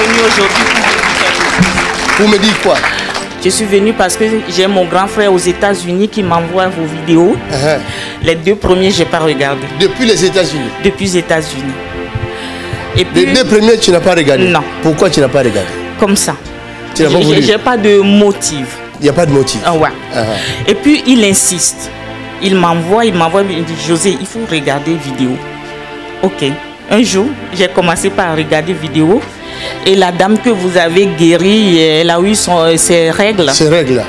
venue aujourd'hui pour vous dire quelque chose. Vous me dites quoi? Je suis venue parce que j'ai mon grand frère aux États-Unis qui m'envoie vos vidéos. Les 2 premiers, je n'ai pas regardé. Depuis les États-Unis? Depuis les États-Unis. Et puis, les 2 premiers, tu n'as pas regardé? Non. Pourquoi tu n'as pas regardé? Comme ça. Tu n'as pas voulu? J'ai pas de motif. Il n'y a pas de motif? Ouais. Et puis, il insiste. Il m'envoie, il me dit, José, il faut regarder vidéo. Ok. Un jour, j'ai commencé par regarder vidéo. Et la dame que vous avez guérie, elle a eu ses règles. Ses règles.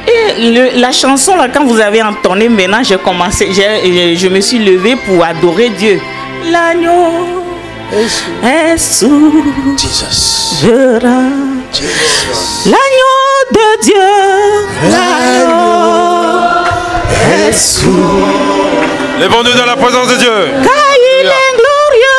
Et la chanson, là, quand vous avez entonné, maintenant, j'ai commencé, je me suis levée pour adorer Dieu. L'agneau est sous l'agneau de Dieu. L'agneau est sous. Lèvons-nous dans la présence de Dieu. Car il est glorieux.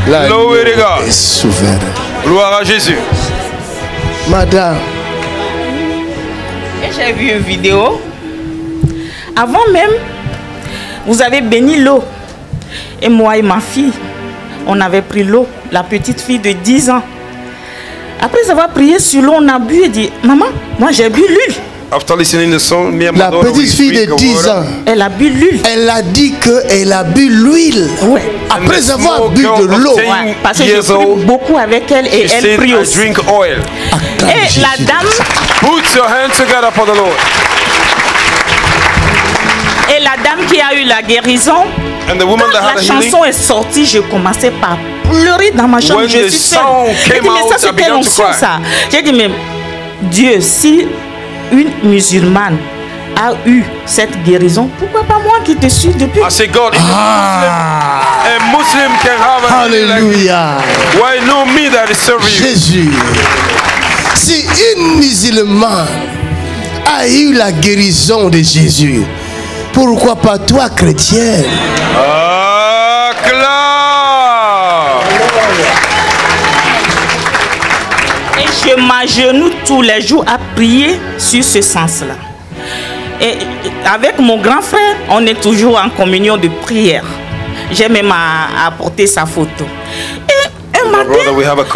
L'agneau est souverain. Gloire à Jésus. Madame. J'ai vu une vidéo. Avant même, vous avez béni l'eau. Et moi et ma fille, on avait pris l'eau. La petite fille de 10 ans. Après avoir prié sur l'eau, on a bu et dit, maman, moi j'ai bu l'huile. After listening to the song, la petite fille de 10 ans, elle a bu l'huile. Elle a dit qu'elle a bu l'huile. Ouais. Après avoir bu de l'eau. Ouais, parce que je prie beaucoup avec elle et elle prie aussi. Drink oil. Et la dame. Put your hands together for the Lord. Et la dame qui a eu la guérison. And the woman quand la chanson est sortie, je commençais par pleurer dans ma chambre. Je suis seule. J'ai dit, mais ça c'est quelle onction ça? J'ai dit, mais Dieu, si une musulmane a eu cette guérison, pourquoi pas moi qui te suis depuis? I say God, a Muslim can have a Alléluia. Why no me that is serving you? Jésus. Si une musulmane a eu la guérison de Jésus, pourquoi pas toi chrétienne? Et je m'agenouille tous les jours à prier sur ce sens-là. Et avec mon grand frère, on est toujours en communion de prière. J'ai même apporté sa photo. Et un matin,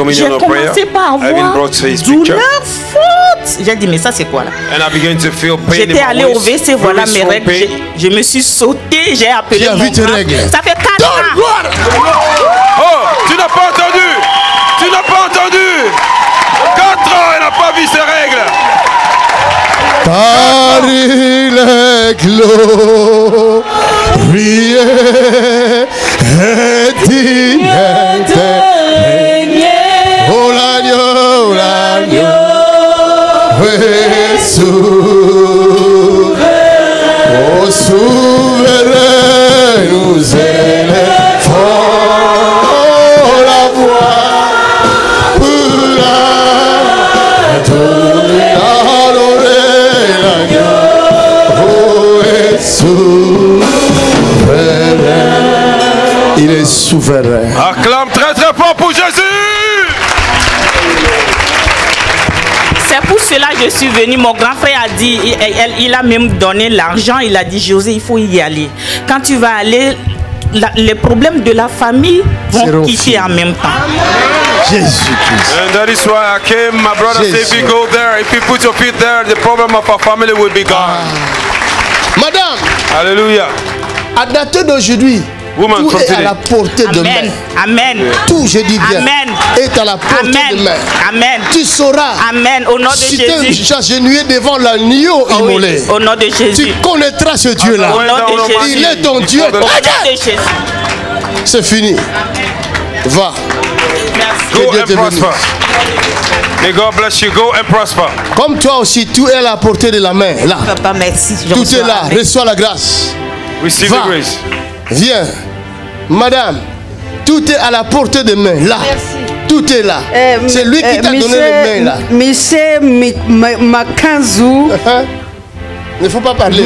j'ai commencé par avoir douleur forte. J'ai dit, mais ça c'est quoi là? J'étais allé au WC, voilà mes règles. Je me suis sautée, j'ai appelé mon grand. Ça fait 4 ans. Oh, tu n'as pas entendu? Tu n'as pas entendu? 4 ans, elle n'a pas vu ses règles. Car il est glorieux et digne de régner. Oh l'agneau, oui. es souverain. Oh souverain, nous élevons la voix pour adorer l'agneau. Oh, est souverain. Il est souverain. Acclame très très fort pour Jésus. C'est pour cela que je suis venu. Mon grand frère a dit, il a même donné l'argent. Il a dit, José, il faut y aller. Quand tu vas aller, les problèmes de la famille vont quitter en même temps. Jésus-Christ. And that is why I came, my brother said, if you go there, if you put your feet there, the problem of our family will be gone. Madame, Alléluia. à date d'aujourd'hui, Woman, tout from est à today. la portée de main. Amen. Amen. Tout, je dis bien, Amen. est à la portée de Amen. main. Amen. Tu sauras. Amen. Au nom de Si Jésus. tu es agenouillé devant l'agneau Oh oui, immolé, au nom de Jésus. tu connaîtras ce Dieu-là. Au nom de Jésus. Il est ton Dieu. Au nom de Jésus. C'est fini. Va. Merci. Go Que Dieu and te bénisse. prosper. May God bless you. Go and prosper. Comme toi aussi, tout est à la portée de la main. Là. Papa, merci. Tout est là. Reçois la grâce. Receive Va. the grace. Viens. Madame, tout est à la portée de main. Là. Tout est là. C'est lui qui t'a donné les mains là. Monsieur Makanzou, Il ne faut pas parler.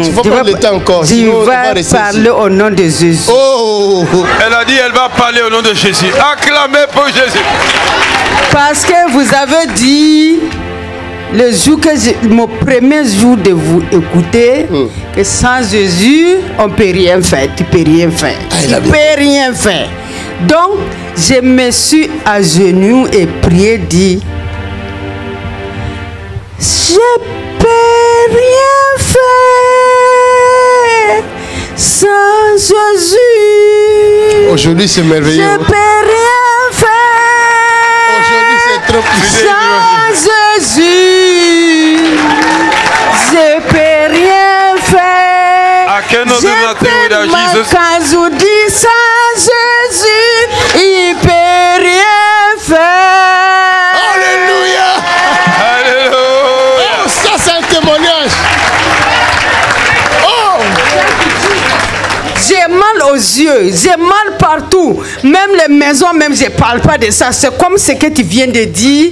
Il faut prendre le temps encore. tu Sinon, on va vas rester parler ici. au nom de Jésus. Oh. Elle a dit elle va parler au nom de Jésus. Acclamez pour Jésus. Parce que vous avez dit, le jour que mon premier jour de vous écouter, que sans Jésus, on ne peut rien faire. Tu ne peux rien faire. Tu ne peux rien faire. Donc, je me suis à genoux et prié, dit, je ne peux rien faire sans Jésus. Aujourd'hui, c'est merveilleux. Je ne peux rien faire. Aujourd'hui, c'est trop puissant. Sans Jésus, je peux rien faire. I cannot do nothing without Jesus. Quand je dis sans Jésus, il peut rien faire. Alléluia. Alléluia. Oh, ça, c'est un témoignage. Oh. J'ai mal aux yeux, j'ai mal partout. Même les maisons, même je ne parle pas de ça. C'est comme ce que tu viens de dire.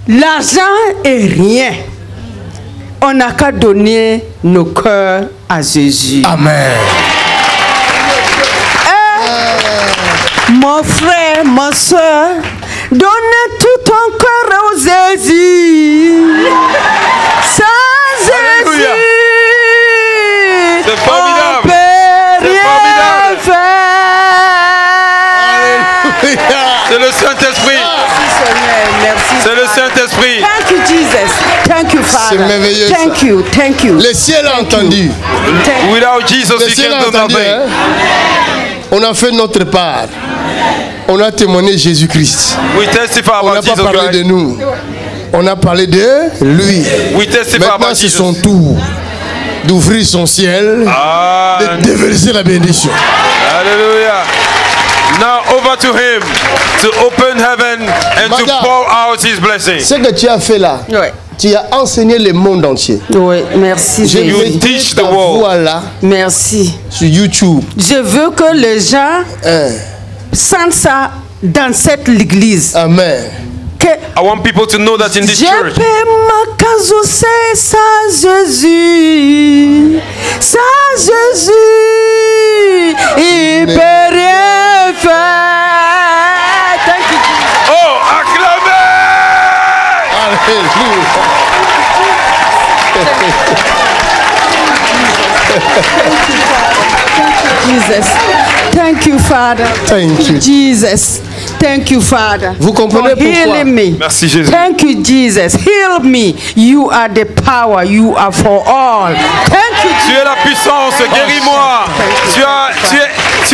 L'argent est rien. On n'a qu'à donner nos cœurs à Jésus. Amen. Mon frère, ma soeur, donne tout ton cœur à Jésus. Sans Alléluia. Jésus, C'est formidable. on peut C'est rien formidable. faire. C'est le Saint-Esprit. Merci. C'est le Saint-Esprit. Thank you, Jesus. Thank you, Father. C'est merveilleux, Thank ça. you, thank you. Le ciel a entendu. Without Jesus, Le you ciel a can do entendu. nothing. Hein? On a fait notre part. On a témoigné Jésus-Christ. We testify On n'a about pas Jesus parlé de Christ. nous. On a parlé de lui. We testify Maintenant, about c'est Jesus. son tour d'ouvrir son ciel, Ah, de déverser la bénédiction. hallelujah. Now over to him to open heaven and to Madame. pour out his blessing. Ce que tu as fait là, Oui, tu as enseigné le monde entier. oui, merci, J'ai Jésus. You teach ta the world. voix là Merci. sur YouTube. Je veux que les gens Hein. sentent ça dans cette église. Amen. Que I want people to know that in this je church, peux m'accaser sans Jésus. Sans Jésus, il ne peut rien faire. Thank you. oh, acclamez! Alléluia. Jesus. Thank you, Father. Thank you. Jesus. Thank you, Father. Vous comprenez for pourquoi? healing me. Merci Jésus. Thank you, Jesus. Heal me. You are the power. You are for all. Thank you, Tu es la puissance, guéris-moi. Tu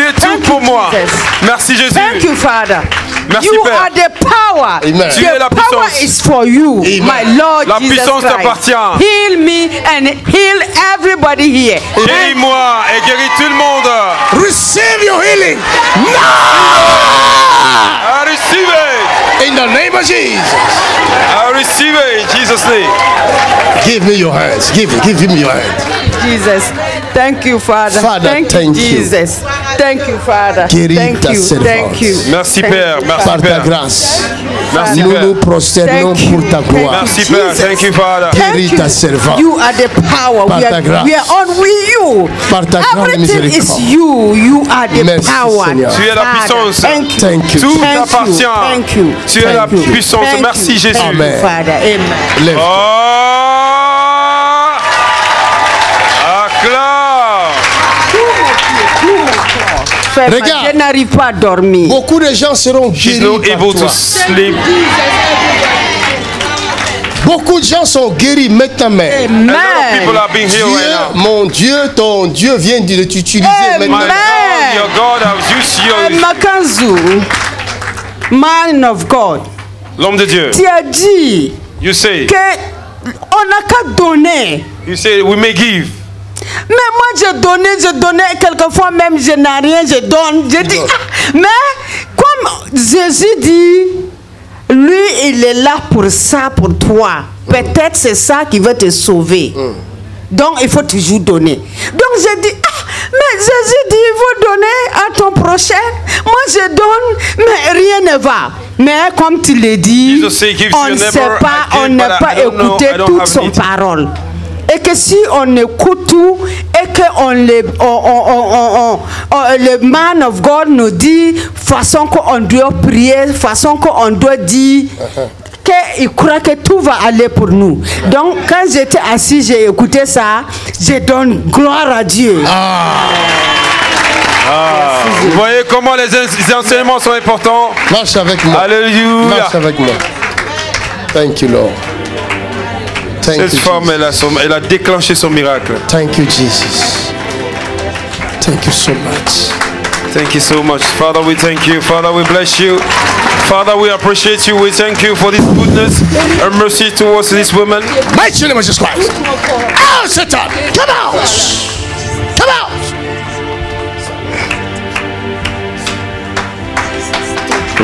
es tout Thank pour you, moi. Jesus. Merci Jésus. Thank you, Father. Merci, you Père. are the power. Amen. Tu es la The power puissance. is for you, Amen. my Lord La Jesus puissance Christ. t'appartient. Heal me and heal everybody here. Guéris-moi et guéris tout le monde. Receive your healing. I receive it. In In the name of Jesus. I receive it in Jesus' name. Give me your hands. Give him your hands. Jesus. Thank you, Father. Father, thank you. Jesus. Thank you, Father. Guéris Thank ta you. servante. Thank you. Merci Thank Père, you, merci Par ta Père. grâce, Merci nous Père. nous prosternons Thank you. pour ta gloire. Merci Jesus. Père, thank you Father. Guéris Thank ta you. servante. You are the power. Par We ta are, grâce. we are on with you. Par ta grande Everything is miséricorde. you. You are the Merci, power. Seigneur. Tu es la Father, puissance. Thank you. Thank you. Tout Thank you. t'appartient. Thank you. Tu es la Thank you. puissance. Thank Merci you. Jésus. Thank you, Amen. Father. Amen. Lève. Oh! Acclame. Frère, Regarde. je n'arrive pas à dormir. Beaucoup de gens seront She's guéris not par able toi. to sleep. Beaucoup de gens sont guéris maintenant. Mais A lot of people Amen. are being healed right now. mon Dieu, ton Dieu vient de t'utiliser Amen. maintenant. My God, your God has used you. Makanzu, man of God, L'homme de Dieu. tu as dit You say, que on n'a qu'à donner. you say we may give. Mais moi, je donnais, quelquefois même, je n'ai rien, je donne. Je dis, ah, mais comme Jésus dit, lui, il est là pour ça, pour toi. Peut-être c'est ça qui va te sauver. Donc, il faut toujours donner. Donc, j'ai dit, ah, mais Jésus dit, il faut donner à ton prochain. Moi, je donne, mais rien ne va. Mais comme tu l'as dit, Jesus say, give to on your ne sait neighbor, pas, I on give, n'a but pas I don't know, écouté I don't toute have son it. parole. Et que si on écoute tout et que le man of God nous dit façon qu'on doit prier, façon qu'on doit dire qu'il croit que tout va aller pour nous. Donc quand j'étais assis, j'ai écouté ça, je donne gloire à Dieu. Vous voyez comment les enseignements sont importants. Marche avec moi. Alléluia. Marche avec moi. Thank you, Lord. Thank you, Cette femme, Jesus. elle a déclenché son miracle. Thank you, Jesus. Thank you so much. Thank you so much. Father, we thank you. Father, we bless you. Father, we appreciate you. We thank you for this goodness and mercy towards this woman. Mighty name of Jesus Christ. Out, Satan. Come out. Come out.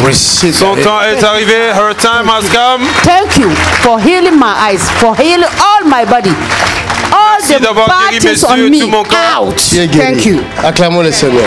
Receive Son it. temps est arrivé. Her time has come. Thank you for healing my eyes, for healing all my body. All Merci the d'avoir guéri mes battles on yeux, me tout mon corps. out. Tu es guéri. Thank you. Acclamons le Seigneur.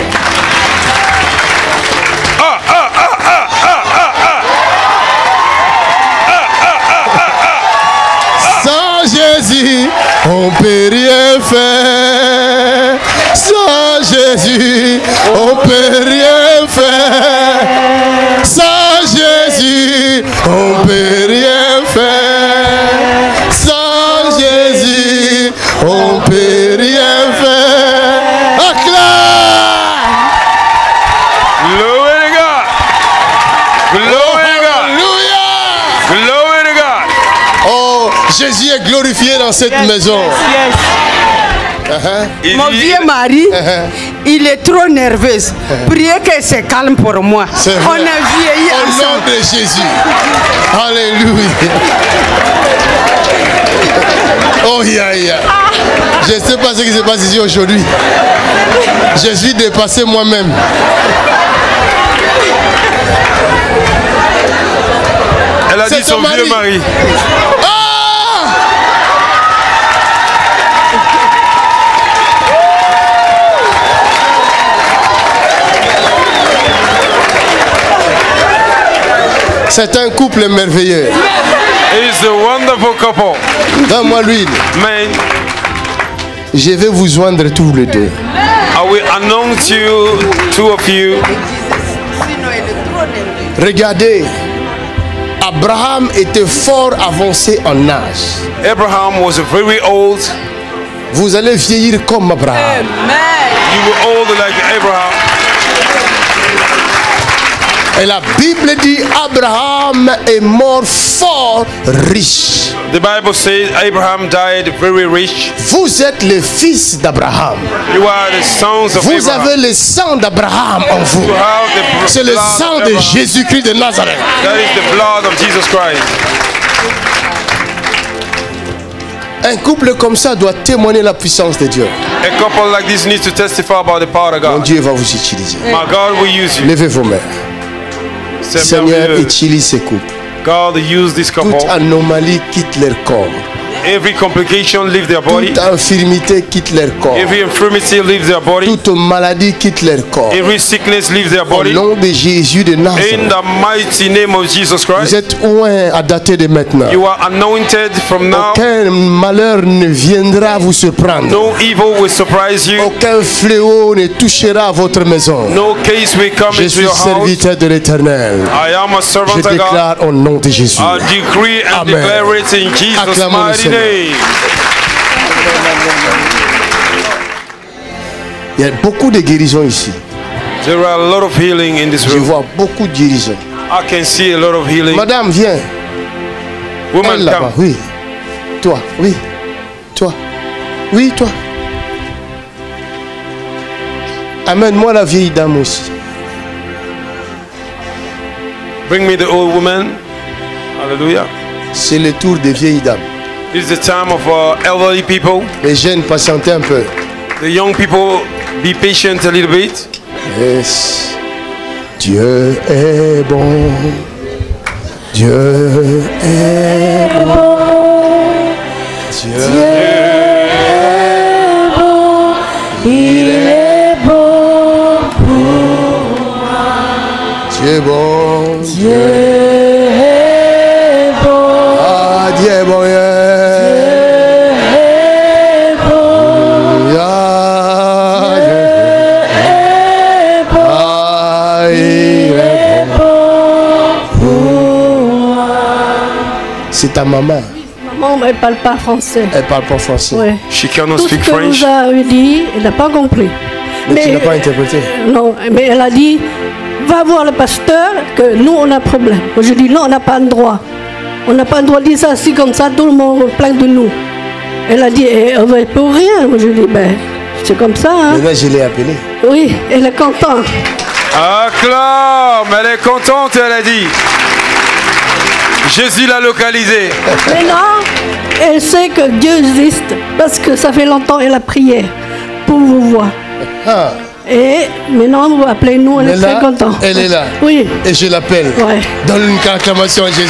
Sans Jésus, on peut rien faire. Sans Jésus, on peut rien faire. Sans Jésus, on peut rien faire. Sans Jésus, on peut rien faire. Acclame! Glory to God. Glory to God. Alléluia! Glory to God. Oh, Jésus est glorifié dans cette maison. Il Mon dit- vieux mari, il est trop nerveux. Priez que c'est calme pour moi. C'est vrai. On a vieilli Au nom ensemble. de Jésus. Alléluia. Oh, yeah. Je ne sais pas ce qui se passe ici aujourd'hui. Je suis dépassé moi-même. Elle a C'est dit son ton vieux mari. Ah! C'est un couple merveilleux. It's a wonderful couple. Donne-moi l'huile. Man, Je vais vous joindre tous les deux. I will announce you, two of you. Regardez, Abraham était fort avancé en âge. Abraham was very old. Vous allez vieillir comme Abraham. You were old like Abraham. Et la Bible dit Abraham est mort fort riche. The Bible says Abraham died very rich. Vous êtes les fils d'Abraham. You are the sons of Vous Abraham. avez le sang d'Abraham en vous. You have the C'est le blood sang of de Abraham. Jésus-Christ de Nazareth. That is the blood of Jesus Christ. Un couple comme ça doit témoigner la puissance de Dieu. A couple like this needs to testify about the power of Mon God. Dieu va vous utiliser. My God will use you. Levez vos mains. C'est Seigneur, merveilleux. utilise ces couples. God use this couple. Toute anomalie quitte leur corps. Every complication leave their body. Toute infirmité quitte leur corps. Every infirmity leaves their body. Toute maladie quitte leur corps. Every sickness leaves their Au body. nom de Jésus de In Nazareth. the mighty name of Jesus Vous Christ. êtes oint à dater de maintenant. You are anointed from now. Aucun malheur ne viendra vous surprendre. No evil will surprise you. Aucun fléau ne touchera votre maison. No case will come Je into suis your house. serviteur de l'Éternel. I am a Je servant of God. déclare au nom de Jésus. I decree and Amen. declare it in Jesus' Acclamons le mighty Seigneur. name. Il y a beaucoup de guérisons ici. There are a lot of healing in this Je room. vois beaucoup de guérisons. I can see a lot of healing. Madame, viens. Woman, Elle là-bas, come. oui. Toi, oui. Toi. Oui, toi. Amène-moi la vieille dame aussi. Bring me the old woman. Hallelujah. C'est le tour des vieilles dames. This is the time of elderly people. Les jeunes, patientez un peu. The young people, be patient a little bit. Yes. Dieu est bon. Dieu est bon. Dieu est bon. Il est bon pour moi. Dieu est bon. Dieu est bon. Ah, Dieu est bon. C'est ta maman. Maman, elle ne parle pas français. Elle parle pas français. Ouais. She cannot Tout ce speak que French. vous avez dit, elle n'a pas compris. Mais tu n'as pas interprété. Non, mais elle a dit, va voir le pasteur, que nous, on a un problème. Moi, je dis, non, on n'a pas le droit. On n'a pas le droit de dire ça assis comme ça, tout le monde plaint de nous. Elle a dit, on va pour rien. Moi, je dis, ben, c'est comme ça. Hein. Maintenant, je l'ai appelée. Oui, elle est contente. Acclame, elle est contente, elle a dit. Jésus l'a localisée. Maintenant, elle sait que Dieu existe, parce que ça fait longtemps qu'elle a prié pour vous voir. Ah, Et maintenant, vous appelez-nous, elle elle est est très là. contente. Elle est là. Oui. Et je l'appelle. Ouais. Donne une acclamation à Jésus.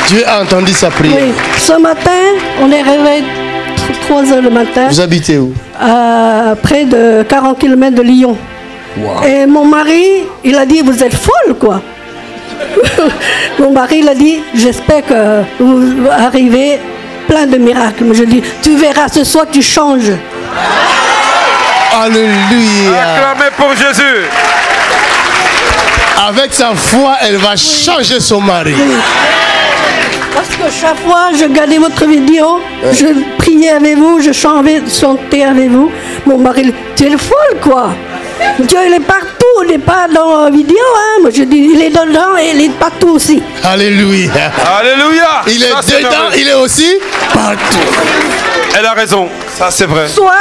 Dieu a entendu sa prière. Oui. Ce matin, on est réveillé 3 heures le matin, Vous habitez où? à près de 40 km de Lyon. Wow. Et mon mari, il a dit, vous êtes folle, quoi. Mon mari, il a dit, j'espère que vous arrivez plein de miracles. Mais je dis, tu verras, ce soir, tu changes. Alléluia. Acclamez pour Jésus. Avec sa foi, elle va changer son mari. Parce que chaque fois, je regardais votre vidéo, je priais avec vous, je chantais avec vous. Mon mari, tu es folle, quoi. Dieu, il est partout, il n'est pas dans la vidéo. Hein. Moi, je dis, il est dedans et il est partout aussi. Alléluia. Alléluia. Il est Ça, c'est dedans, merveilleux. il est aussi partout. Elle a raison, ça c'est vrai. Soir,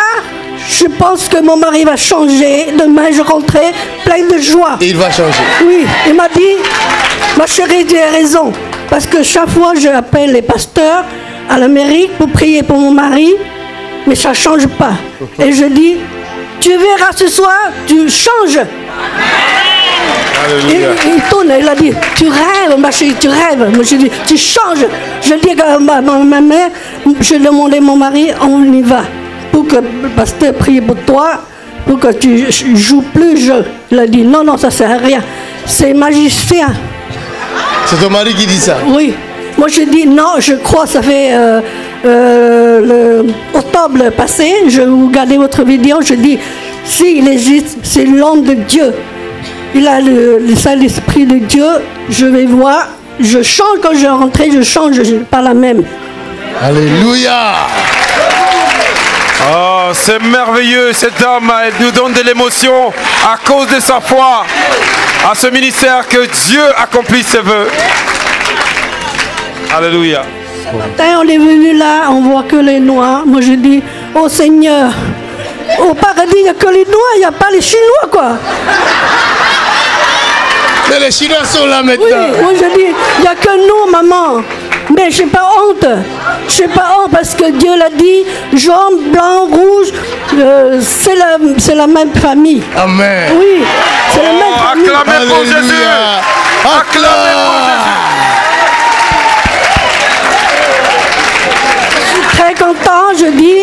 je pense que mon mari va changer. Demain, je rentrerai plein de joie. Il va changer. Oui, il m'a dit, ma chérie, tu as raison. Parce que chaque fois, je appelle les pasteurs à la mairie pour prier pour mon mari, mais ça ne change pas. Et je dis, tu verras ce soir, tu changes. Alléluia. Il tourne, il a dit, tu rêves, ma chérie, tu rêves. Moi, je dis, tu changes. Je dis à ma mère, je demandais à mon mari, on y va. Pour que le pasteur prie pour toi, pour que tu joues plus jeu. Il a dit, non, non, ça ne sert à rien. C'est magicien. C'est ton mari qui dit ça. Oui. Moi, je dis, non, je crois, ça fait le octobre passé, je regardais votre vidéo, je dis, s'il existe, c'est l'homme de Dieu. Il a le Saint-Esprit de Dieu, je vais voir, je change quand je rentre, je change, je suis pas la même. Alléluia. Oh, c'est merveilleux, cette dame, elle nous donne de l'émotion à cause de sa foi à ce ministère, que Dieu accomplisse ses vœux. Alléluia. Quand on est venu là, on voit que les Noirs. Moi, je dis, oh Seigneur, au paradis, il n'y a que les Noirs, il n'y a pas les Chinois, quoi. Mais les Chinois sont là Oui, maintenant. moi je dis, il n'y a que nous, maman. Mais je n'ai pas honte. Je n'ai pas honte parce que Dieu l'a dit, jaune, blanc, rouge, c'est la même famille. Amen. Oui, c'est la même famille. Acclamez pour Jésus. Acclamez pour Jésus. Je suis très content, je dis,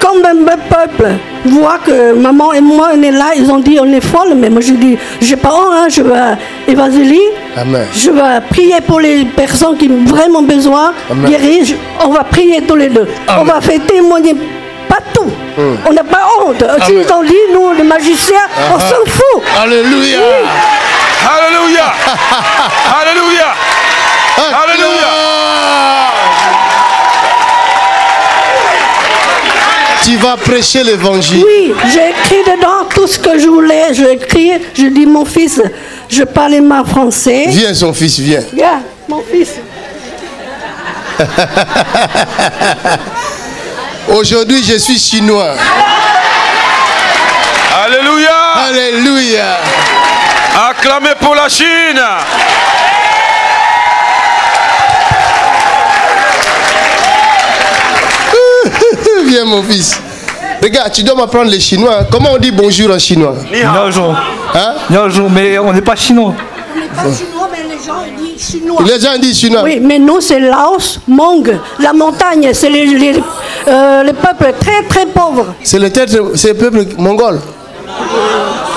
quand même le peuple voit que maman et moi on est là, ils ont dit on est folle, mais moi je dis j'ai pas honte, hein, je vais évangéliser, je vais prier pour les personnes qui ont vraiment besoin, guérir, on va prier tous les deux, on va faire témoigner partout, on n'a pas honte. Si ils ont dit nous les magiciens, on s'en fout. Alléluia. Oui. Alléluia. Alléluia. Alléluia. Tu vas prêcher l'évangile. Oui, j'ai écrit dedans tout ce que je voulais. J'ai écrit, je dis mon fils, je parle ma français. Viens, son fils, viens. Viens, mon fils. Aujourd'hui, je suis chinois. Alléluia. Alléluia. Acclamez pour la Chine. Viens, mon fils. Regarde, tu dois m'apprendre les chinois. Comment on dit bonjour en chinois? Bonjour. Hein? Bonjour, mais on n'est pas chinois. Pas chinois, mais les gens disent chinois. Les gens disent chinois. Oui, mais nous, c'est Laos, Mong. La montagne, c'est les peuples très, très pauvres. C'est le peuple mongol.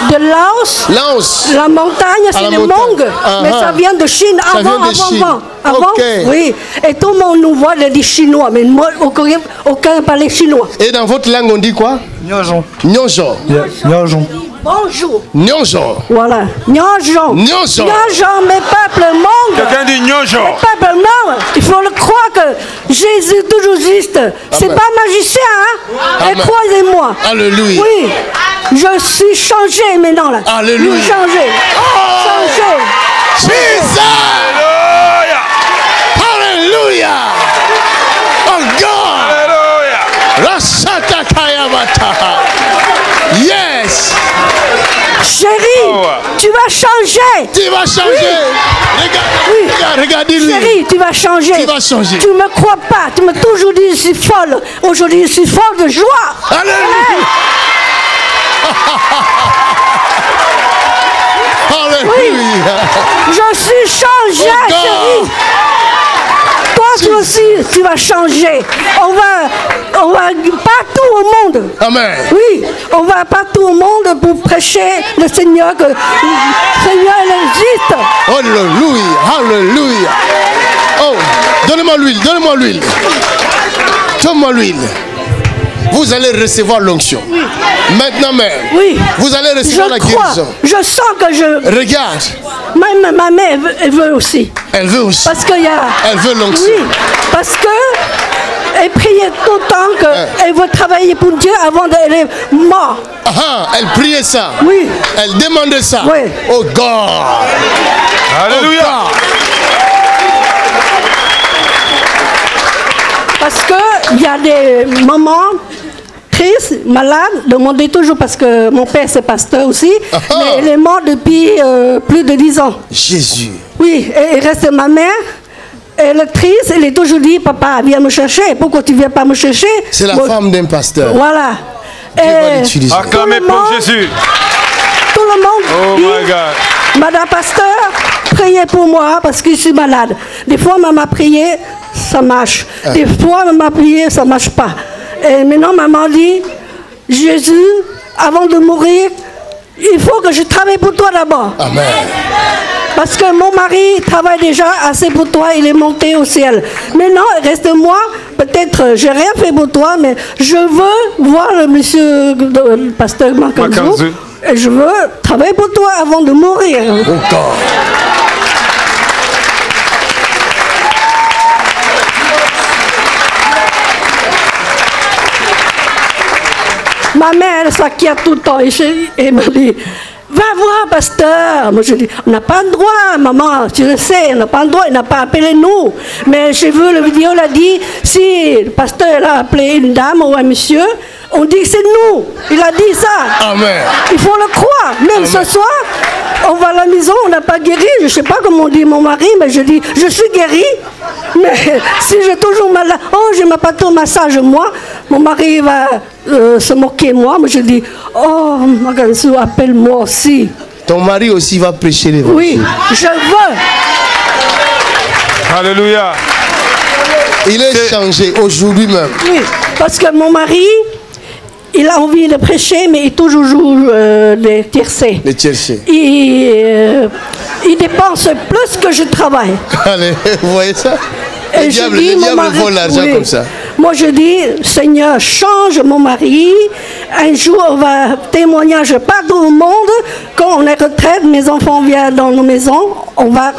De Laos, Laos. la montagne, c'est les Mong. Mais ça vient de Chine, Ça vient de Chine. avant, Ok. oui. Et tout le monde nous voit, il dit chinois, mais moi, aucun parlait chinois. Et dans votre langue, on dit quoi? Nyonjon. Nyonjon. Nyonjon. Bonjour. Nyonjon. Voilà. Nyonjon. Nyonjon. Nyonjon, mes peuples Mong. Quelqu'un dit Nyonjo. Les peuples Mong. Il faut le croire que Jésus est toujours juste. C'est pas magicien, hein? Et Amen. croyez-moi. Alléluia. Oui. Je suis changé maintenant là. Alléluia. Je suis changé. Changé. Jesus. Alléluia. Alléluia. Oh God. Alléluia. Rasata Kayamata. Yes. Chérie, tu vas changer. Tu vas changer. Regarde, regarde-lui. Chérie, tu vas changer. Tu vas changer. Tu me crois pas. Tu m'as toujours dit je suis folle. Aujourd'hui, je suis folle de joie. Alléluia. Alléluia. Je suis changée, Oh God. chérie. Toi aussi, tu vas changer. On va partout au monde. Amen. Oui, on va partout au monde pour prêcher le Seigneur, que le Seigneur il existe. Alléluia. Alléluia. Oh, donnez-moi l'huile, donnez-moi l'huile. Donne-moi l'huile. Vous allez recevoir l'onction. Oui. Maintenant même. Oui. Vous allez recevoir la guérison. Je sens que je... Regarde. Même ma mère, elle veut aussi. Elle veut aussi. Parce qu'il y a... Elle veut l'onction. Oui, parce que elle priait tout le temps qu'elle veut travailler pour Dieu avant d'elle est morte. Ah, elle priait ça. Oui. Elle demandait ça. Oui. Oh God. Alléluia. Oh God. Parce qu'il y a des mamans tristes, malades, demandez toujours, parce que mon père c'est pasteur aussi, mais il est mort depuis plus de 10 ans. Jésus. Oui, et il reste ma mère. Elle est triste, elle est toujours dit, papa, viens me chercher. Pourquoi tu ne viens pas me chercher? C'est la Bon, femme d'un pasteur. Voilà. Dieu va Et l'utiliser. Acclamez pour Jésus. tout le monde Oh dit, my God. Madame Pasteur, priez pour moi parce que je suis malade. Des fois, maman a prié, ça marche. Des fois, maman a prié, ça ne marche pas. Et maintenant, maman dit, Jésus, avant de mourir, il faut que je travaille pour toi d'abord. Amen. Parce que mon mari travaille déjà assez pour toi, il est monté au ciel. Maintenant, reste moi, peut-être, j'ai rien fait pour toi, mais je veux voir le monsieur, le pasteur Makanzou, Makanzou. et je veux travailler pour toi avant de mourir. Oh God. Ma mère, elle s'inquiète tout le temps. Et elle me dit, va voir, pasteur. Moi, je dis, on n'a pas le droit, maman, tu le sais, on n'a pas le droit, il n'a pas appelé nous. Mais j'ai vu la vidéo, elle a dit, si le pasteur a appelé une dame ou un monsieur, On dit c'est nous. Il a dit ça. Amen. Il faut le croire. Même ce soir, on va à la maison, on n'a pas guéri. Je ne sais pas comment dit mon mari, mais je dis, je suis guéri. Mais si j'ai toujours mal, oh, je n'ai pas ton massage, moi. Mon mari va se moquer de moi. Mais je dis, oh, Magansou, appelle-moi aussi. Ton mari aussi va prêcher l'évangile. Oui, je veux. Alléluia. Il est changé aujourd'hui même. Oui, parce que mon mari, il a envie de prêcher, mais il toujours joue les tiercés. Les tiercés. Il dépense plus que je travaille. Allez, vous voyez ça? Et Le diable vole l'argent comme ça. Moi, je dis, Seigneur, change mon mari. Un jour, on va témoignage partout au monde. Quand on est retraite, mes enfants viennent dans nos maisons, on va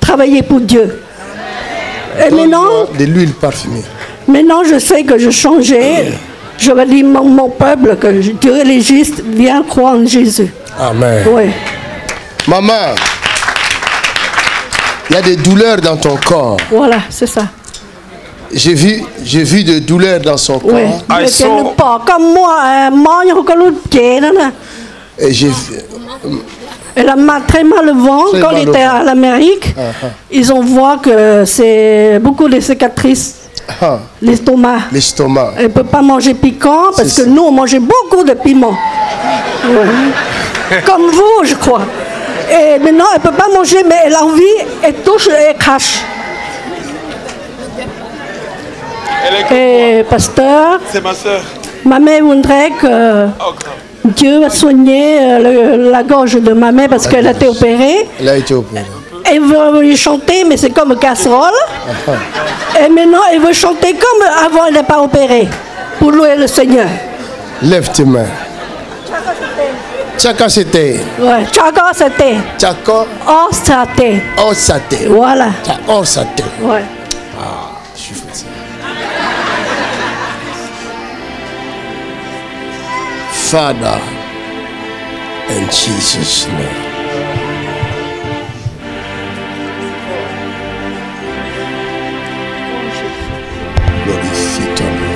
travailler pour Dieu. Et maintenant, de l'huile parfumée. Maintenant, je sais que je changeais. Je vais dire mon peuple que Dieu est légiste, viens croire en Jésus. Amen. Oui. Maman, il y a des douleurs dans ton corps. Voilà, c'est ça. J'ai vu des douleurs dans son corps. Oui. Mais qu'elle ne pas comme moi, Et j'ai vu. Elle a très mal au ventre. Quand elle était à l'Amérique, ils ont vu que c'est beaucoup de cicatrices. L'estomac. L'estomac. Elle ne peut pas manger piquant parce que nous, on mangeait beaucoup de piment. Ouais. Comme vous, je crois. Et maintenant, elle ne peut pas manger, mais elle a envie, elle touche et elle crache. Et pasteur, c'est ma soeur. Ma mère voudrait que Dieu va soigner la gorge de ma mère parce qu'elle a été opérée. Elle a été opérée. Elle veut chanter, mais c'est comme casserole. Et maintenant, elle veut chanter comme avant, elle n'est pas opérée. Pour louer le Seigneur. Lève tes mains. Tchaka c'était. Ouais, Tchaka c'était. Tchaka. Oh, c'était. Oh, c'était. Voilà. Oh, c'était. Ouais. Ah, je suis fatigué. Father, in Jesus' name. Glorifie ton nom.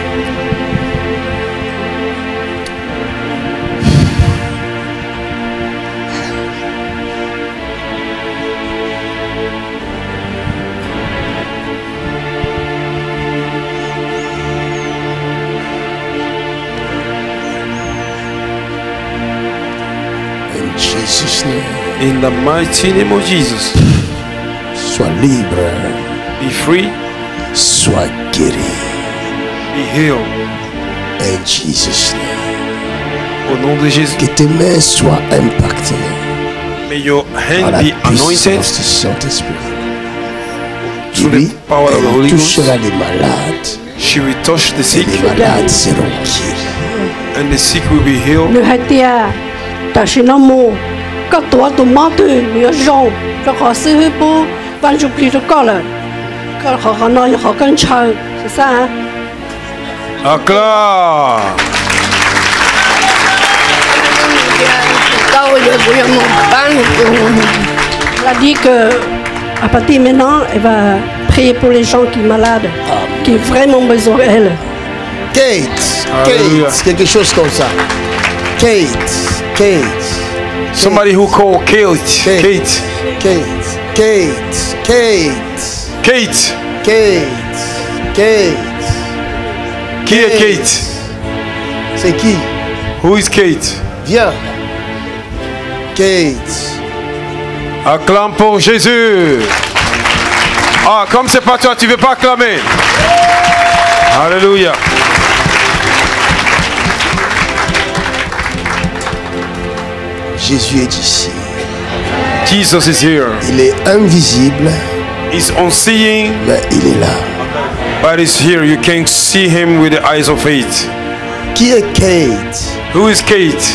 Jesus' name. In the mighty name of Jesus. Sois libre. Be free. Sois guéri. Be healed. In Jesus' name. Au nom de Jésus. Que tes mains soient impactées. May your hand par be la anointed. puissance du Saint-Esprit. Through the power of the Holy Elle Ghost. touchera les malades. She will touch the Et sick. les malades seront guéris. And the sick will be healed. Le hatia, ta chinamo, quand toi tu montes, le gens, le rassis pour, quand je plie le col, quand on a eu un chien, c'est ça, hein? Acclame. Elle a dit que à partir de maintenant, elle va prier pour les gens qui sont malades, qui ont vraiment besoin d'elle. Kate, Hallelujah. Kate, quelque chose comme ça. Kate. Somebody who called Kate. Kate. Kate. Kate. Kate. Kate. Qui est Kate? C'est qui? Who is Kate? Viens. Kate. Acclame pour Jésus. Ah, comme c'est pas toi, tu veux pas acclamer. Alléluia. Jésus est ici. Jesus is here. Il est invisible, He's unseeing, mais il est là. but he's here. You can see him with the eyes of faith. Qui est Kate? Who is Kate?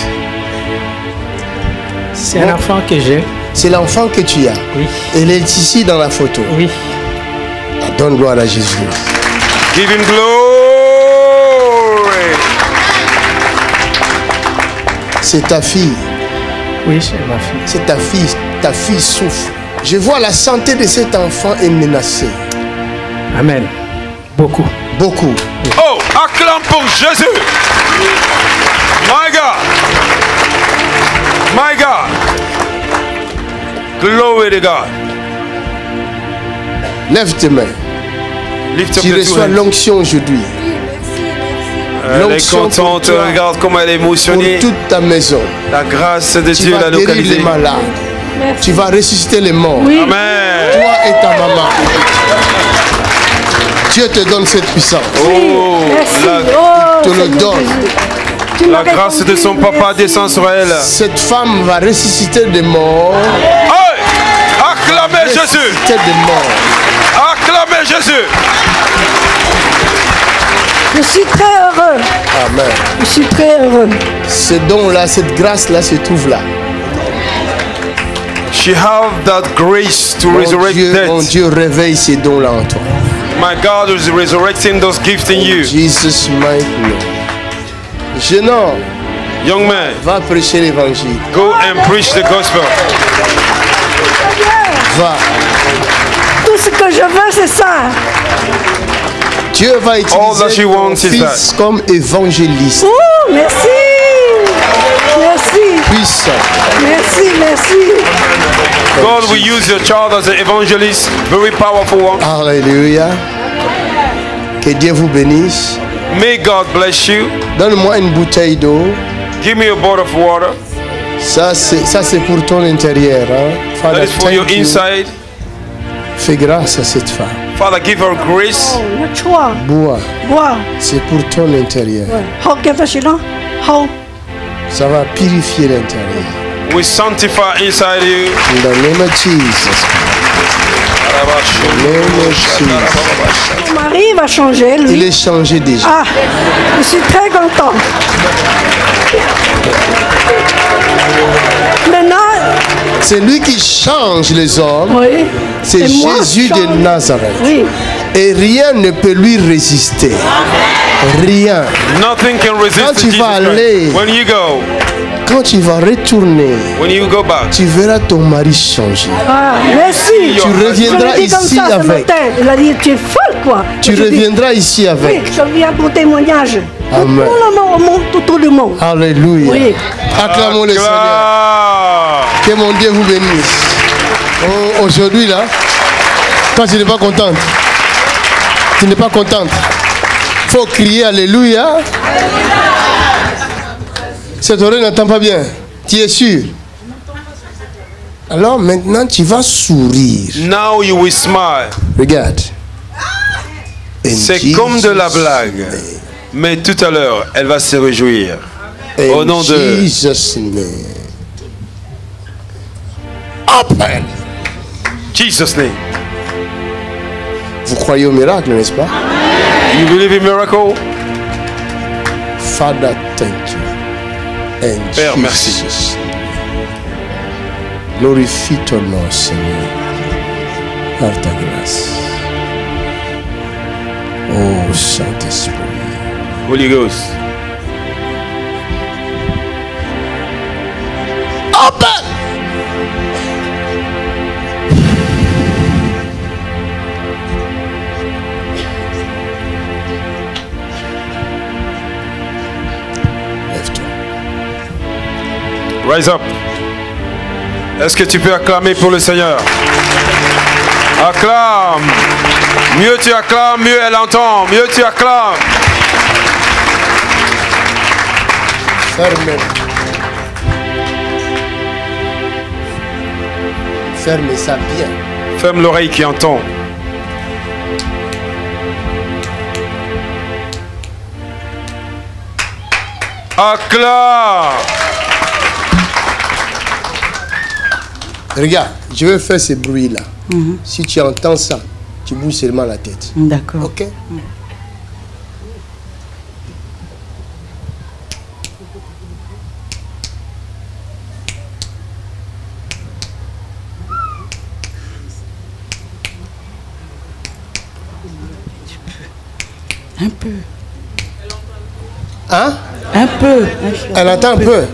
C'est un enfant que j'ai. C'est l'enfant que tu as. Oui. Elle est ici dans la photo. Oui. Ah, donne gloire à Jésus. Give him glory. C'est ta fille. Oui, c'est ma fille. C'est ta fille. Ta fille souffre. Je vois la santé de cet enfant est menacée. Amen. Beaucoup. Beaucoup. Oh, acclame pour Jésus. My God. My God. Glory to God. Lève tes mains. Lift up Tu the two reçois hands. l'onction aujourd'hui. Elle est L'onction pour contente, toi, regarde comment elle est pour émotionnée. toute ta maison. La grâce de Tu Dieu vas l'a guérir localisée. les malades. Tu vas ressusciter les morts. Amen. Toi et ta maman. Dieu te donne cette puissance. Oh, Merci. la, Oh, te le Seigneur donne. Jésus. Tu m'as la grâce de répondu, son papa merci. descend sur elle. Cette femme va ressusciter des morts. Hey! Acclamez Jésus. Ressusciter des morts. Acclamez Jésus. Je suis très heureux. Amen. Je suis très heureux. Ce don-là, cette grâce-là se trouve là. She have that grace to resurrect Mon death. Dieu, réveille ces dons-là en toi. My God is resurrecting those gifts in you. Jesus mighty name. Jeune homme, Young man, va prêcher l'évangile. go and preach the gospel. Va. Tout ce que je veux, c'est ça. Dieu va All that she utiliser ton wants is fils comme évangéliste. Ouh, merci. Merci. Puissant. Merci, merci. God will use your child as an evangelist, very powerful one. Alléluia. Que Dieu vous bénisse. May God bless you. Donne-moi une bouteille d'eau. Give me a bottle of water. Ça, c'est pour ton intérieur. Hein? That Father, is for your thank you. inside. Fais grâce à cette femme. Father, give her grace. 我错， Bois. 我 C'est pour ton intérieur. 好给他行了，好。 Ça va purifier l'intérieur. We sanctify inside you. In the name of Jesus. Name of Jesus. Mon mari va changer, Il lui. est changé déjà. Ah, je suis très content. Maintenant, C'est lui qui change les hommes. oui. C'est Et moi, Jésus change. de Nazareth. Oui. Et rien ne peut lui résister. Rien. Nothing can Quand resist tu Jesus vas aller, Christ. When you go, quand tu vas retourner, when you go back, tu verras ton mari changer. Ah, merci. Tu reviendras Je l'ai dit comme ici ça ce avec. matin. Il a dit, tu es folle, quoi. Tu Je dis, reviendras ici oui, avec. je viens pour témoignage. Amen. Tout le monde. Alléluia. Oui. Acclamons le Seigneur. acclame. Que mon Dieu vous bénisse. Oh, aujourd'hui, là, quand tu n'es pas contente, tu n'es pas contente, il faut crier Alléluia. Cette oreille n'entend pas bien. Tu es sûr? Alors maintenant, tu vas sourire. Now you will smile. Regarde. In C'est comme de la Jesus' blague. name. Mais tout à l'heure, elle va se réjouir. In Au nom de Jesus' name. Open. Jesus' name. Vous croyez au miracle, n'est-ce pas? You believe in miracle? Father, thank you. And Père, merci. Jesus' name. Glorifie ton nom, Seigneur, par ta grâce. Oh, Saint-Esprit. Holy Ghost. Open! Lève-toi. Rise up. Est-ce que tu peux acclamer pour le Seigneur? Acclame. Mieux tu acclames, mieux elle entend. Mieux tu acclames. Ferme. Ferme ça bien. Ferme l'oreille qui entend. Acclame. Regarde, je vais faire ce bruit-là. Si tu entends ça, tu bouges seulement la tête. D'accord. Ok? Un peu. Hein? Un peu. Elle entend un peu.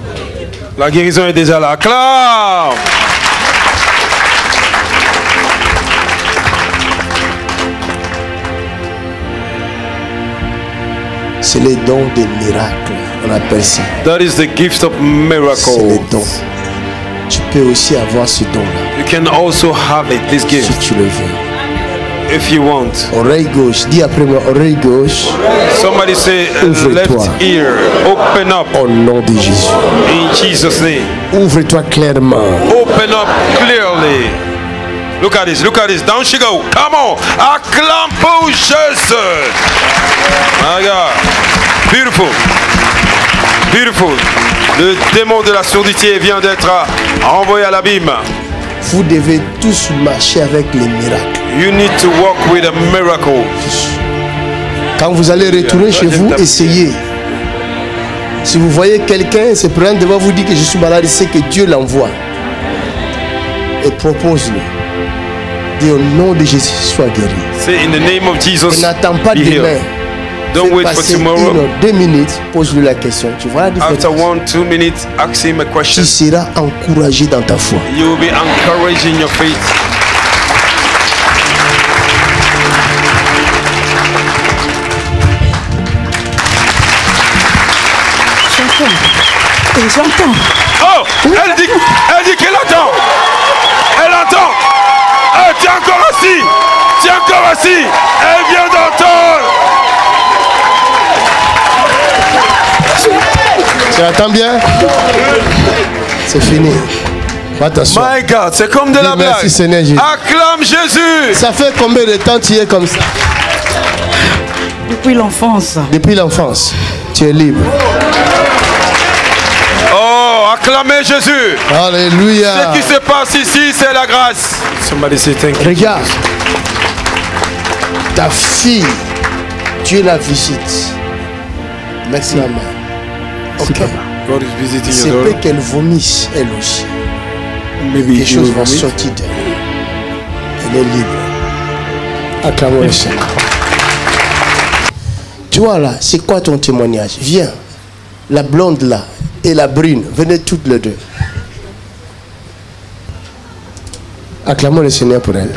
La guérison est déjà là. Acclame. C'est les dons des miracles. On appelle ça. That is the gift of C'est les miracles. dons. Tu peux aussi avoir ce don-là. You can also have it, this Si gift, tu le veux. if you want. Oreille gauche. Dis après moi, oreille gauche. Somebody say Ouvre-toi. left ear, open up Au nom de Jésus. in Jesus' name. Ouvre-toi clairement. Open up clearly. Look at this, look at this. Down she go. Come on. Acclame pour Jésus. My God. Beautiful. Beautiful. Le démon de la surdité vient d'être envoyé à l'abîme. Vous devez tous marcher avec les miracles. You need to walk with a miracle. Quand vous allez retourner chez vous, essayez. Si vous voyez quelqu'un se prendre devant vous dire que je suis malade, c'est que Dieu l'envoie. Et propose-le. Dis au nom de Jésus, sois guéri. Say in the name of Jesus, Et n'attends pas be demain. healed. Don't Fais wait for passer tomorrow. 1 ou 2 minutes, pose-lui la question. Tu vois la différence. After 1-2 minutes, ask him a question. Tu seras encouragé dans ta foi. You will be encouraged in your faith. J'entends. Oh, elle dit qu'elle entend. Elle entend. Tiens encore assis. Tiens encore assis. Elle vient d'entendre. Tu attends bien? C'est fini. Attention. My God, c'est comme de la Dis merci, blague. Seigneur Jésus. Acclame Jésus. Ça fait combien de temps tu es comme ça? Depuis l'enfance. Depuis l'enfance. Tu es libre. Oh, acclamez Jésus. Alléluia. Ce qui se passe ici, c'est la grâce. Somebody say thank you. Regarde. Ta fille, Dieu la visite. Merci la main. Ok. God is visiting C'est your peut daughter. qu'elle vomisse, elle aussi. Maybe Quelque you chose will va vomit. sortir d'elle. Elle est libre. Acclamons le Seigneur. Tu vois là, c'est quoi ton témoignage? Viens. La blonde là et la brune, venez toutes les deux. Acclamons le Seigneur pour elle.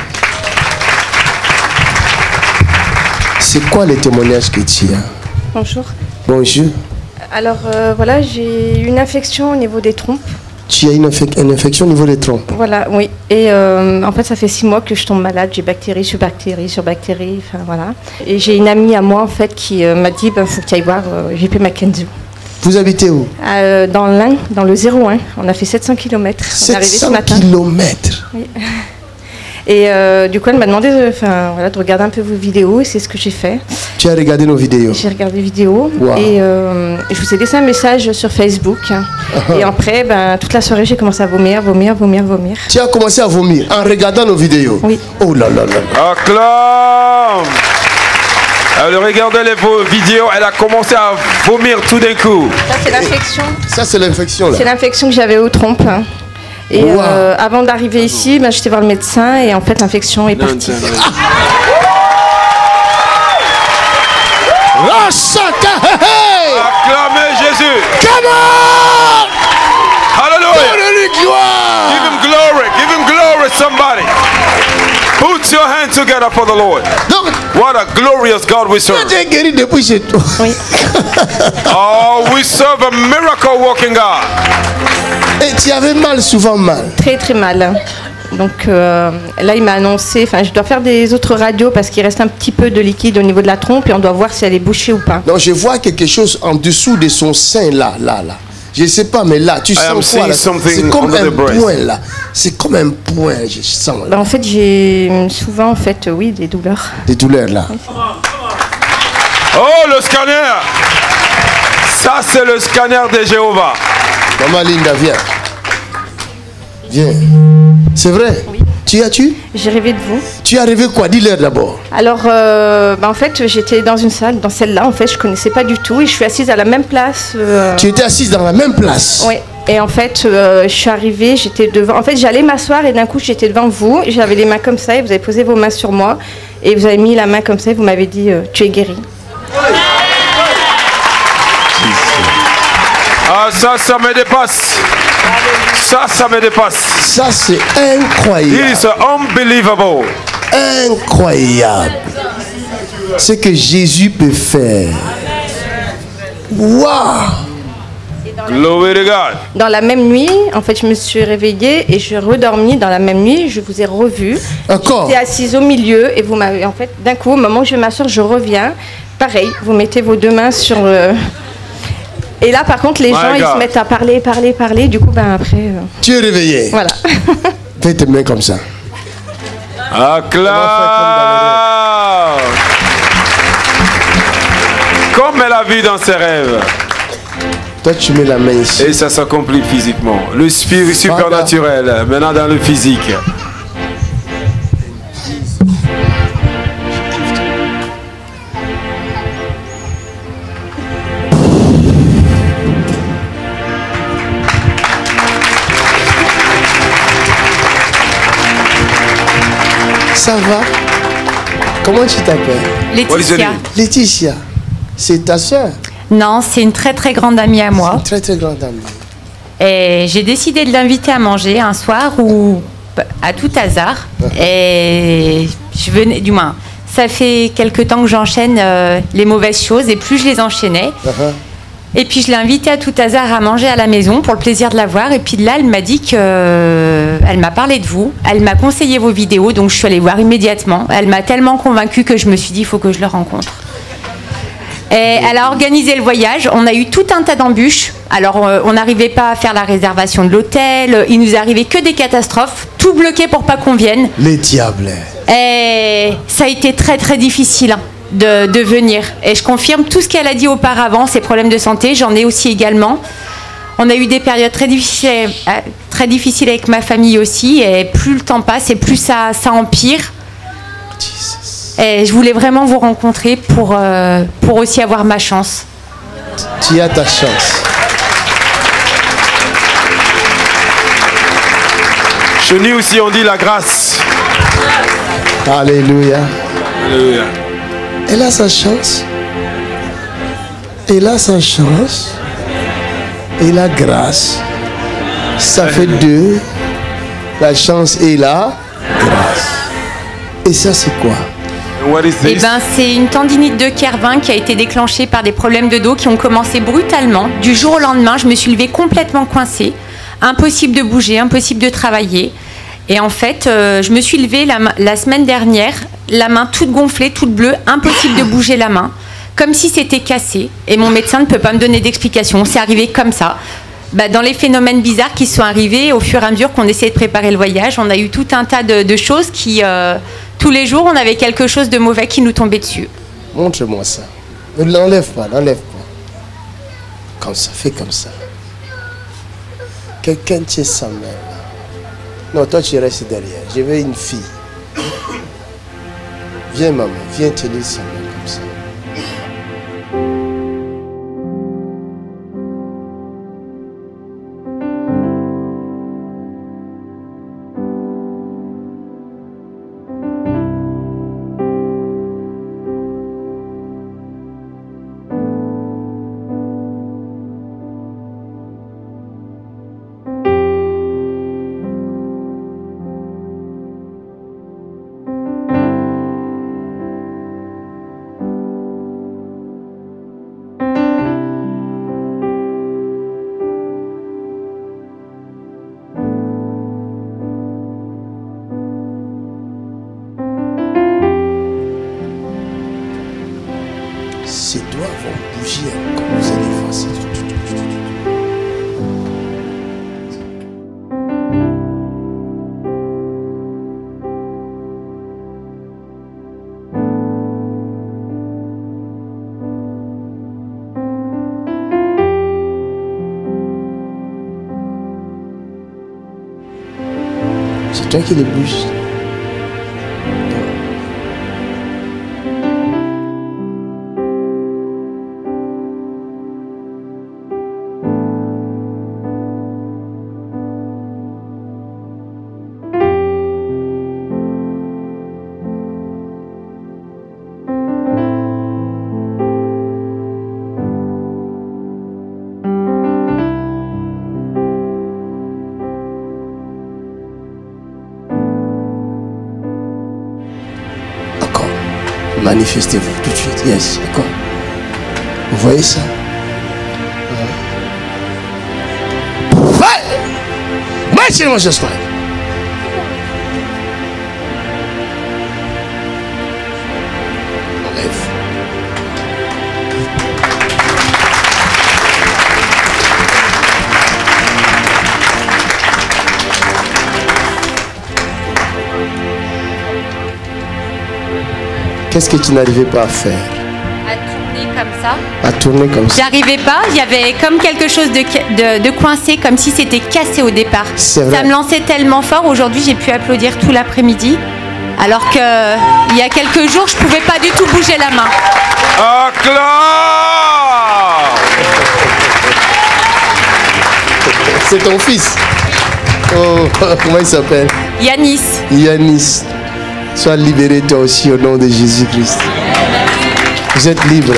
C'est quoi le témoignage que tu as? Bonjour. Bonjour. Alors voilà, j'ai une infection au niveau des trompes. Tu as une infection au niveau des trompes. Voilà, oui. Et en fait, ça fait 6 mois que je tombe malade. J'ai bactérie sur bactérie sur bactérie. Enfin voilà. Et j'ai une amie à moi en fait qui m'a dit faut que tu ailles voir JP Mackenzie. Vous habitez où? Dans l'Ain, dans le 01. On a fait 700 km. On est arrivé ce 700 matin. kilomètres. Oui. Et du coup, elle m'a demandé de regarder un peu vos vidéos et c'est ce que j'ai fait. Tu as regardé nos vidéos? J'ai regardé les vidéos Wow. et je vous ai laissé un message sur Facebook. Et après, toute la soirée, j'ai commencé à vomir. Tu as commencé à vomir en regardant nos vidéos? Oui. Oh là là là. Acclame. Elle regardait les vidéos, elle a commencé à vomir tout d'un coup. Ça, c'est l'infection. Ça, c'est l'infection là. C'est l'infection que j'avais aux trompes. Et Wow. avant d'arriver ici, j'étais voir le médecin et en fait, l'infection est partie. Acclamez Jésus. Come on! Hallelujah. Donne-lui gloire! Give him glory. Give him glory, somebody. Put your hands together for the Lord. Donc, What a glorious God we serve. tu es guéri depuis chez toi. Oui. Oh, we serve a miracle working God. Et tu avais mal, souvent mal. Très très mal. Donc là, il m'a annoncé, je dois faire des autres radios parce qu'il reste un petit peu de liquide au niveau de la trompe et on doit voir si elle est bouchée ou pas. Donc, je vois quelque chose en dessous de son sein là. Je ne sais pas, mais là, tu am sens quoi là? seeing something C'est comme under un the breast. point là. C'est comme un point, je sens là. En fait, j'ai souvent oui, des douleurs. Des douleurs là. Oh, le scanner. Ça, c'est le scanner de Jéhovah. Maman Linda, viens. Viens. C'est vrai? Oui. J'ai rêvé de vous. Tu as rêvé quoi? Dis-leur d'abord. Alors, en fait, j'étais dans une salle, dans celle-là, en fait, je connaissais pas du tout et je suis assise à la même place. Tu étais assise dans la même place? Oui. Et en fait, je suis arrivée, j'étais devant. En fait, j'allais m'asseoir et d'un coup, j'étais devant vous. J'avais les mains comme ça et vous avez posé vos mains sur moi et vous avez mis la main comme ça et vous m'avez dit tu es guéri. Ah, ça me dépasse. Ça me dépasse. Ça, c'est incroyable. It is unbelievable. Incroyable. Ce que Jésus peut faire. Waouh! Glory to God. Dans la même nuit, en fait, je me suis réveillée et je redormis dans la même nuit. Je vous ai revu. D'accord. J'étais assise au milieu et vous m'avez, en fait, d'un coup, au moment où je vais m'asseoir, je reviens. Pareil, vous mettez vos deux mains sur le... Et là, par contre, les gens, ils se mettent à parler. Du coup, ben après... Tu es réveillé. Voilà. Fais tes mains comme ça. Acclame. Comme elle a vu dans ses rêves. Toi, tu mets la main ici. Et ça s'accomplit physiquement. Le spirit supernaturel, maintenant dans le physique. Ça va? Comment tu t'appelles? Laetitia. Laetitia, c'est ta soeur? Non, c'est une très très grande amie à moi. Une très très grande amie. Et j'ai décidé de l'inviter à manger un soir où, à tout hasard, et je venais, du moins, ça fait quelque temps que j'enchaîne les mauvaises choses et plus je les enchaînais. Et puis je l'ai invitée à tout hasard à manger à la maison pour le plaisir de la voir. Et puis là, elle m'a dit que... Elle m'a parlé de vous. Elle m'a conseillé vos vidéos. Donc je suis allée voir immédiatement. Elle m'a tellement convaincue que je me suis dit, il faut que je le rencontre. Et elle a organisé le voyage. On a eu tout un tas d'embûches. Alors on n'arrivait pas à faire la réservation de l'hôtel. Il nous arrivait que des catastrophes. Tout bloqué pour pas qu'on vienne. Les diables. Et ça a été très très difficile. De venir. Et je confirme tout ce qu'elle a dit auparavant, ces problèmes de santé, j'en ai aussi également. On a eu des périodes très difficiles avec ma famille aussi, et plus le temps passe et plus ça empire. Et je voulais vraiment vous rencontrer pour aussi avoir ma chance. Tu as ta chance. Chez nous aussi on dit la grâce. Alléluia. Alléluia. Elle a sa chance. Elle a sa chance. Et la grâce. Ça fait deux. La chance et la grâce. Et ça, c'est quoi? Eh ben, c'est une tendinite de Kervin qui a été déclenchée par des problèmes de dos qui ont commencé brutalement. Du jour au lendemain, je me suis levée complètement coincée. Impossible de bouger, impossible de travailler. Et en fait, je me suis levée la semaine dernière, la main toute gonflée, toute bleue, impossible de bouger la main, comme si c'était cassé. Et mon médecin ne peut pas me donner d'explication. C'est arrivé comme ça. Dans les phénomènes bizarres qui sont arrivés, au fur et à mesure qu'on essayait de préparer le voyage, on a eu tout un tas de choses qui, tous les jours, on avait quelque chose de mauvais qui nous tombait dessus. Montre-moi ça. Ne l'enlève pas, l'enlève pas. Comme ça, fais comme ça. Quelqu'un tient sa main. Non, toi tu restes derrière. Je veux une fille. Viens maman, viens tenir sa main comme ça. Ses doigts vont bouger comme vous allez voir. C'est toi qui les bouges. Manifestez-vous tout de suite. Yes, d'accord. Vous voyez ça? Retirez-moi ce soir. Enlève. Qu'est-ce que tu n'arrivais pas à faire? À tourner comme ça. À tourner comme ça. J'arrivais pas, il y avait comme quelque chose de coincé, comme si c'était cassé au départ. C'est vrai. Ça me lançait tellement fort. Aujourd'hui, j'ai pu applaudir tout l'après-midi. Alors que il y a quelques jours, je pouvais pas du tout bouger la main. Acclame! C'est ton fils. Oh, comment il s'appelle? Yanis. Yanis. Sois libéré toi aussi au nom de Jésus-Christ. Vous êtes libre.